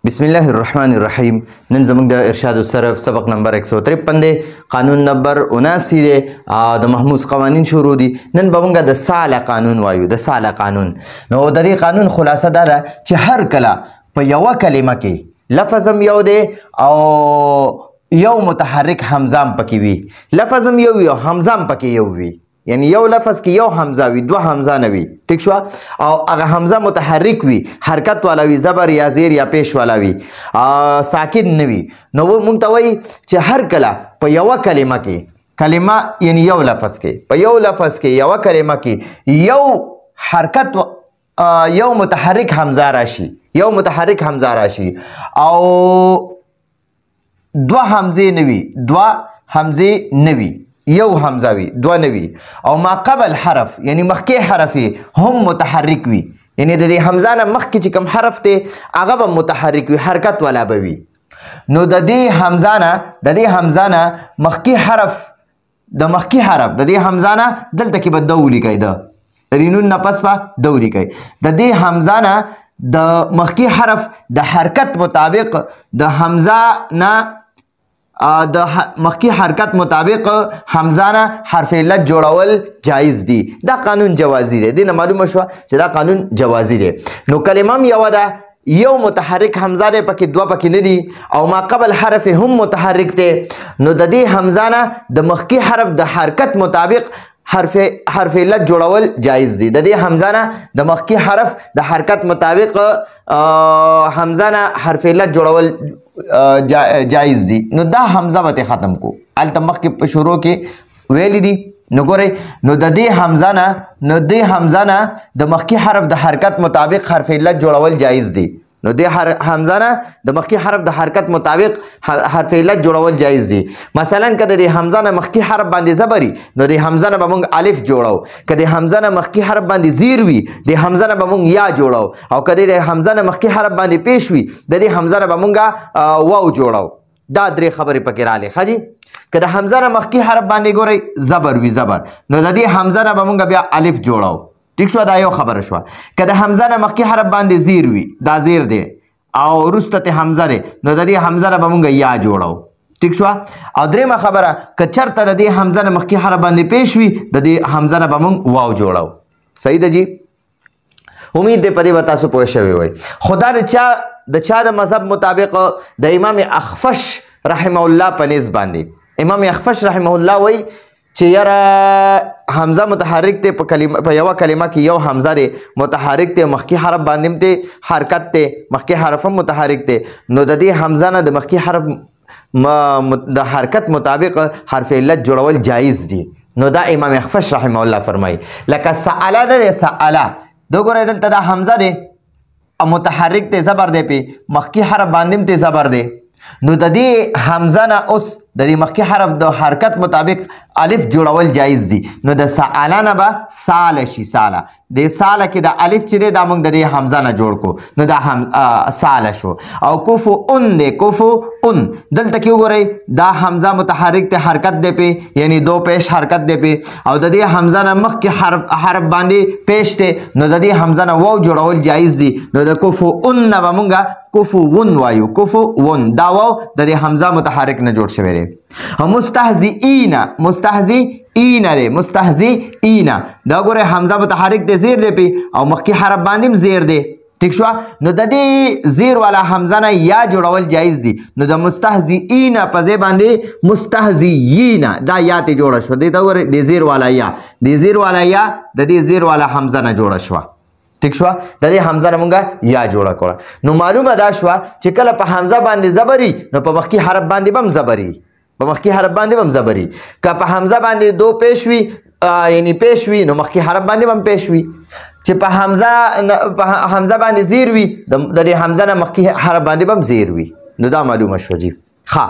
بسم الله الرحمن الرحیم. نن زموږ د ارشاد الصرف سبق نمبر 153 دی، قانون نمبر 79 دی، د محمود قوانین شروع دي. نن به موږ د ساله قانون وایو، د ساله قانون. نو د دې قانون خلاصه دا ده چې هر کله په یوه کلمه کې لفظ هم یو دی او یو متحرک حمزه هم پکې وي، لفظ هم یو وي او حمزه هم پکې یو وي، یعنی یو لفظ کې یو حمزه وي، دوه حمزه نه وي، ټیک شو؟ او هغه حمزه متحرک وي، حرکت والا وي، زبر یا زیر یا پیش والا وي، ساکن نه وي. نو موږ ته وایي چې هر کله په یوه کلمه کې، کلمه یعنی یو لفظ کې، په یو لفظ کې یوه کلمه کې یو حرکت یو متحرک حمزه راشي، یو متحرک حمزه راشي او دوه حمزې نه وي، دوه حمزې نه وي، یو حمزه وي، دوه نه وي، او ما قبل حرف یعنی مخکې حرف هم متحرک وي، یعنی د دې حمزه نه مخکې چې کوم حرف دی هغه به متحرک وي، حرکت والا به وي. نو د دې حمزه نه مخکې حرف، د مخکې حرف د دې حمزه نه دلته کې به دو ولیکئ، د رینون نه پس به دو ولیکئ. د دې حمزه نه د مخکې حرف د حرکت مطابق د حمزه نه د مخکې حرکت مطابق حمزه نه حرف علت جوړول جایز دي. دا قانون جوازي دی، دې نه معلومه شوه چې دا قانون جوازي دی. نو کلمه هم یوه ده، یو متحرک حمزه دی، پکې دوه پکې نه دي، او ما قبل حرف هم متحرک دی. نو د دې حمزه نه د مخکې حرف د حرکت مطابق حرف علت جوړول جایز دي. د دې حمزه نه د مخکې حرف د حرکت مطابق حمزه نه حرف علت جوړول جایز دي. نو دا حمزه به ختم کو، هلته مخکې په شروع کې ویلی دي. نو ګورئ، نو د دې حمزه نه د مخکې حرف د حرکت مطابق حرف علت جوړول جایز دي. نو د حمزه نه د مخکې حرف د حرکت مطابق حرف علت جوړول جایز دي. مثلا که د حمزه نه مخکې حرف باندې زبر وي نو د حمزه نه به موږ الف جوړو، که د حمزه نه مخکې حرف باندې زیر وي د حمزه نه به موږ یا جوړو، او که د حمزه نه مخکې حرف باندې پیش وي د دې حمزه نه به موږ واو جوړو. دا درې خبرې پکې راغلې ښه جي. که د حمزه نه مخکې حرف باندې ګورئ زبر وي، زبر، نو د دې حمزه نه به موږ بیا الف جوړو، ټیک شو؟ دا یو خبره شوه. که د حمزه نه مخکې حرف باندې زیر وي، دا زیر دی او وروسته ته حمزه دی، نو د دې حمزه نه به موږ یا جوړو، ټیک شوه؟ او درېیمه خبره، که چېرته د دې حمزه نه مخکې حرف باندې پیش وي د دې حمزه نه به موږ واو جوړو. صحیح ده جي؟ امید دی په دې به تاسو پوه شوي وئ. خو دا د چا د مذهب مطابق د امام اخفش رحمه الله په نیز باندې، امام اخفش رحمه الله وایي چې یاره حمزه متحرک دی، په یوه کلمه کې یو حمزه دی متحرک دی، مخکې حرف باندې هم دی حرکت دی، مخکې حرف هم متحرک دی، نو د دې حمزه نه د مخکې حرف د حرکت مطابق حرف علت جوړول جایز دي. نو دا امام اخفش رحمه الله فرمایي. لکه سأله ده، سأله دو ګورئ دلته دا حمزه دی متحرک دی، زبر دی، پې مخکې حرف باندې هم دی زبر دی، نو د دې حمزه نه اوس د دې مخکې حرف د حرکت مطابق الف جوړول جایز دي. نو د سأله نه به ساله شي، ساله د ساله کې د الف چې دی دا موږ د دې حمزه نه جوړ کو، نو دا ساله شو. او کفو اون دی، کفو اون دلته کې وګورئ دا حمزه متحرک دی، حرکت دی پې، یعنی دو پیش حرکت دی پې، او د دې حمزه نه مخکې حرف باندې پیش دی، نو د دې حمزه نه واو جوړول جایز دي. نو د کفو اون نه به موږ کفو ون وایو، کفو ون، دا واو د دې حمزه متحرک نه جوړ شوی دی. مستهزئین، مستهزئین دی، مستهزئین دا ګورئ حمزه متحرک دی، زیر دی پې او مخکې حرف باندې هم زیر دی، ټیک شوه؟ نو د دې زیر والا حمزه نه یا جوړول جایز دي. نو د مستهزئین په ځای باندې مستهزئین دا یا ته جوړه شوه، دې ته ګورئ د زیر والا یا، د زیر والا یا د دې زیر والا حمزه نه جوړه شوه، ټیک شوه؟ د دې حمزه نه موږ یا جوړه کړه. نو معلومه دا شوه چې کله په حمزه باندې زبر وي نو په مخکې حرف باندې به هم زبر وي، په مخکې حرف باندې به هم زبر وي. که په حمزه باندې دو پیش وي یعنی پیش وي نو مخکې حرف باندې به هم پیش وي. چې په حمزه باندې زیر وي د دې حمزه نه مخکې حرف باندې به هم زیر وي. نو دا معلومه شوه جي. ښه،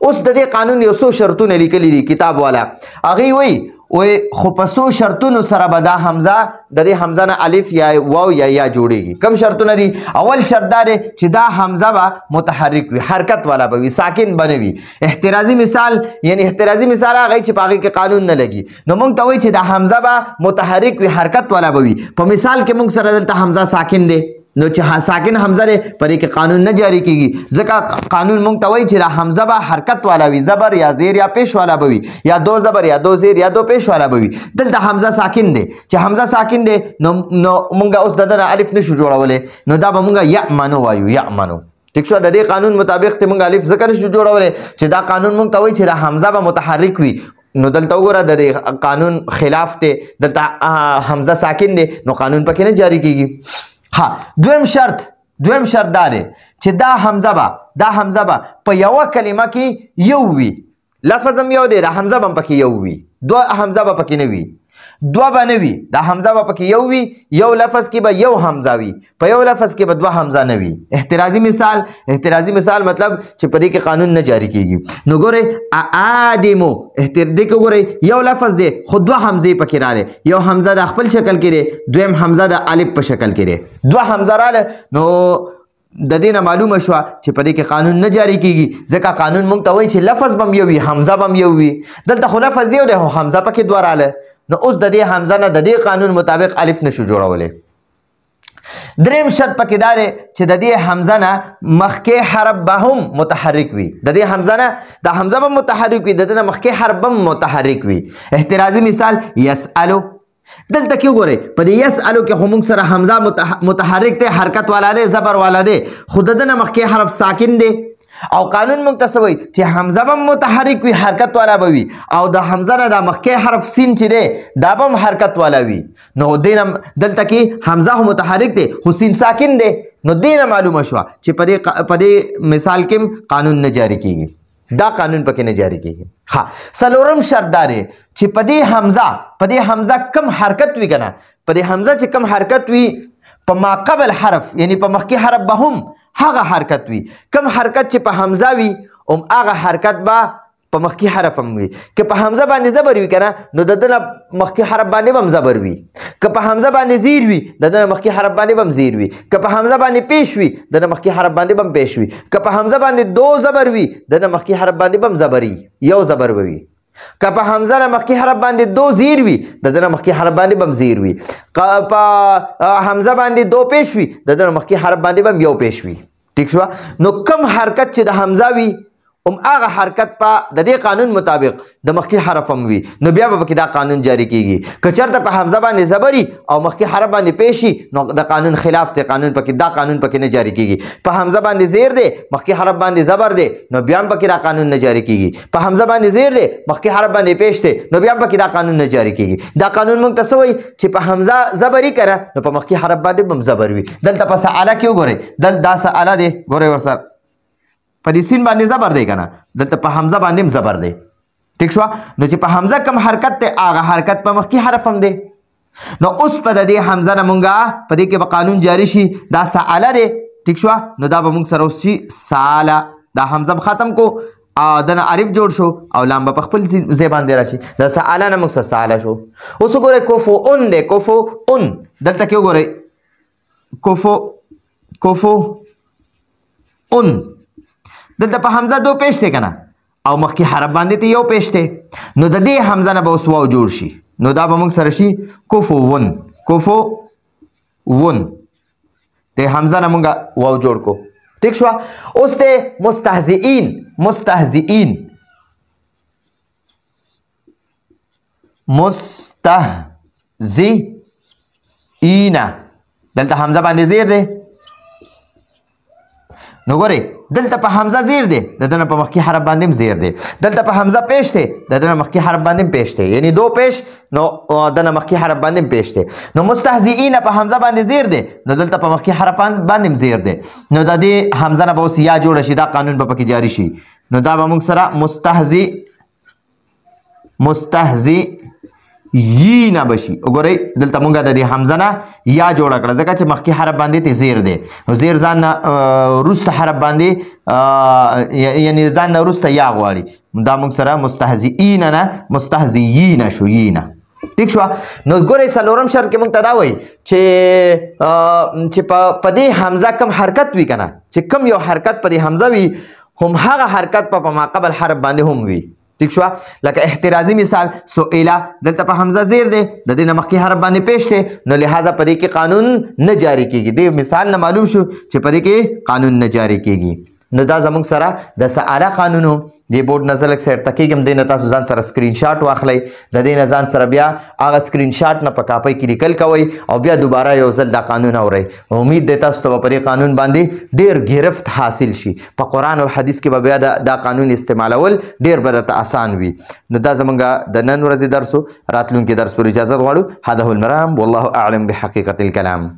اوس د دې قانون یو څو شرطونه لیکلي دي کتاب والا، هغوی وایي خو په څو شرطونو سره به دا حمزه د دې حمزه نه الف یا واو یا جوړیږي. کم شرطونه دي؟ اول شرط دا دی چې دا حمزه به متحرک وي، حرکت والا به وي، ساکن به نه وي. احترازي مثال، یعنی احترازي مثال هغه چې په هغې کې قانون نه لګي. نو موږ ته وایي چې دا حمزه به متحرک وي، حرکت والا به وي. په مثال کې موږ سره دلته حمزه ساکن دی، نو چې ساکن حمزه دی په دې کې قانون نه جاری کیږي ځکه قانون مونږ ته وایي چې دا حمزه به حرکت والا وي زبر یا زیر یا پیش والا به وي یا دو زبر یا دو زیر یا دو پیش والا به وي دلته حمزه ساکن دی چې حمزه ساکن دی نو مونږ اوس د دې الف نشو جوړولی نو دا به مونږ یعمنو وایو یعمنو ټیک شو د دې قانون مطابق ته مونږ الف ذکر شو جوړولی چې دا قانون مونږ ته وایي چې دا حمزه به متحرک وي نو دلته وګوره د دې قانون خلاف دی دلته حمزه ساکن دی نو قانون پکې نه جاری کیږي ها دویم شرط دا دی چې دا حمزه به په یوه کلمه کې یو وي لفظ هم یو دی دا حمزه به هم پکې یو وي دوه حمزه به پکې نه وي دوه به نه وي دا حمزه به پکې یو وي یو لفظ کې به یو حمزه وي په یو لفظ کې به دوه حمزه نه وي احترازي مثال مطلب چې په دې کې قانون نه جاری کیږي نو ګورئ آدمو دې کې ګورئ یو لفظ دی خو دوه حمزې پکې راغلي یو حمزه د خپل شکل کې دی دویم حمزه د الف په شکل کې دی دوه حمزه راغله نو د دې نه معلومه شوه چې په دې کې قانون نه جاری کیږي ځکه قانون مونږ ته وایي چې لفظ به هم یو وي حمزه به هم یو وي دلته خو لفظ یو دی خو حمزه پکې دوه راغله نو اوس د دې حمزه نه د دې قانون مطابق الف نشو جوړولی دریم شرط پکې دا دی چې د دې حمزه نه مخکې حرف به هم متحرک وي د دې حمزه نه د حمزه به متحرک وي د دې نه مخکې حرف به متحرک وي احترازي مثال یسألو دلته کې وګورئ په دې یسألو کې خو موږ سره حمزه متحرک دی حرکت والا دی زبر والا دی خو د دې نه مخکې حرف ساکن دی او قانون موږ ته څه وایي چې حمزه به متحرک وي حرکت والا به وي او د حمزه نه د مخکې حرف سین چې دی دا به هم حرکت والا وي نو دلته کې حمزه هم متحرک دی خو سین ساکن دی نو دې نه معلومه شوه چې په دې مثال کې قانون نه جاری کیږي دا قانون پکې نه جاری کیږي ها څلورم شرط دا دی چې په دې حمزه کم حرکت وي که نه په دې حمزه چې کم حرکت وي په ما قبل حرف یعنی په مخکې حرف به هم هغه حرکت وي کم حرکت چې په حمزه وي هم هغه حرکت به په مخکې حرف هم وي که په حمزه باندې زبر وي که نه نو د ده نه مخکې حرف باندې به هم زبر وي که په حمزه باندې زیر وي د ده نه مخکې حرف باندې به هم زیر وي که په حمزه باندې پیش وي د نه مخکې حرف باندې به هم پیش وي که په حمزه باندې دو زبر وي د نه مخکې حرف باندې به هم زبر وي یو زبر به وي که په حمزه نه مخکې حرف باندې دو زیر وي د ده نه مخکې حرف باندې به هم زیر وي که په حمزه باندې دو پیش وي د ده نه مخکې حرف باندې به هم یو پیش وي ٹھیک شو نو کم حرکت چې د حمزه وي هم هغه حرکت په د دې قانون مطابق د مخکې حرف هم وي نو بیا به پکې دا قانون جاری کیږي که چېرته په حمزه باندې زبر وي او مخکې حرف باندې پیش وي نو د قانون خلاف دی دا قانون پکې نه جاری کیږي په حمزه باندې زیر دی مخکې حرف باندې زبر دی نو بیا هم پکې دا قانون نه جاری کیږي په حمزه باندې زیر دی مخکې حرف باندې پیش دی نو بیا هم پکې دا قانون نه جاری کیږي دا قانون موږ ته څه وایي چې په حمزه زبر یې کړه نو په مخکې حرف باندې به هم زبر وي دلته په سأله کې وګورئ دا سأله دی ګورئ ورسره په دې سین باندې زبر دی کنه دلته په حمزه باندې هم زبر دی ٹھیک شو نو چې په حمزه کم حرکت ته هغه حرکت په مخکې حرف هم دی نو اوس په د دې حمزه نه مونږه په دې کې به قانون جاری شي دا سأله دی ٹھیک شو نو دا به موږ سره اوس شي ساله دا حمزه ختم کو دنه الف جوړ شو او لام په خپل ځای باندې راشي دا سأله نه موږ ساله شو اوس وګورئ کوفؤن دی کوفؤن دلته کې وګورئ کوفؤن دلته په حمزه دو پیش دی کنه او مخکې حرف باندې ته یو پیش دی نو د دې حمزه نه به اوس واو جوړ شي نو دا به موږ سره شي کوفؤن د حمزه نه موږ واو جوړ کو ٹھیک شو اوس ته مستهزئین دلته حمزه باندې زیر دی نو ګورئ دلته په حمزه زیر دی د ده نه په مخکې حرف باندې هم زیر دی دلته په حمزه پیش دی د ده نه مخکې حرف باندې هم پیش دی یعنی دو پیش نو د نه مخکې حرف باندې هم پیش دی نو مستهزئین په حمزه باندې زیر دی نو دلته په مخکې حرف باندې هم زیر دی نو د دې حمزه نه به اوس یا جوړه شي دا قانون به پکې جاری شي نو دا به موږ سره مستهزئین بشي وګورئ دلته مونږ د دې حمزه نه یا جوړه کړه ځکه چې مخکې حرف باندې ته زیر دی نو زیر ځان نه وروسته حرف باندې یعنی ځان نه وروسته یا غواړي دا مونږ سره مستهزئین نه مستهزئین شو یینه ٹھیک شو نو ګورئ څلورم شرط کې مونږ ته دا وایي چې په دې حمزه کم حرکت وي که نه چې کم یو حرکت په دې حمزه وي هم هغه حرکت په ما قبل حرف باندې هم وي ٹھیک شو لکه احترازی مثال سئله دلته په حمزه زیر دی د دې نه مخکې حرف باندې پیش دی نو لہذا په دې کې قانون نه جاری کیږي دې مثال نه معلوم شو چې په دې کې قانون نه جاری کیږي نو دا زموږ سره د سئله قانونو دې بورډ نه زه لږ سیټ ته کېږم دې نه تاسو ځان سره سکرین شاټ واخلئ د دې نه ځان سره بیا هغه سکرین شاټ نه په کاپۍ کې لیکل کوئ او بیا دوباره یو ځل دا قانون اورئ امید دی تاسو ته به په دې قانون باندې ډېر گرفت حاصل شي په قرآن او حدیث کې به بیا دا قانون استعمالول ډېر به درته اسان وي نو دا زموږ د نن ورځې درس و راتلونکي درس پورې اجازه غواړو هذا هو المرام والله اعلم بحقیقة الکلام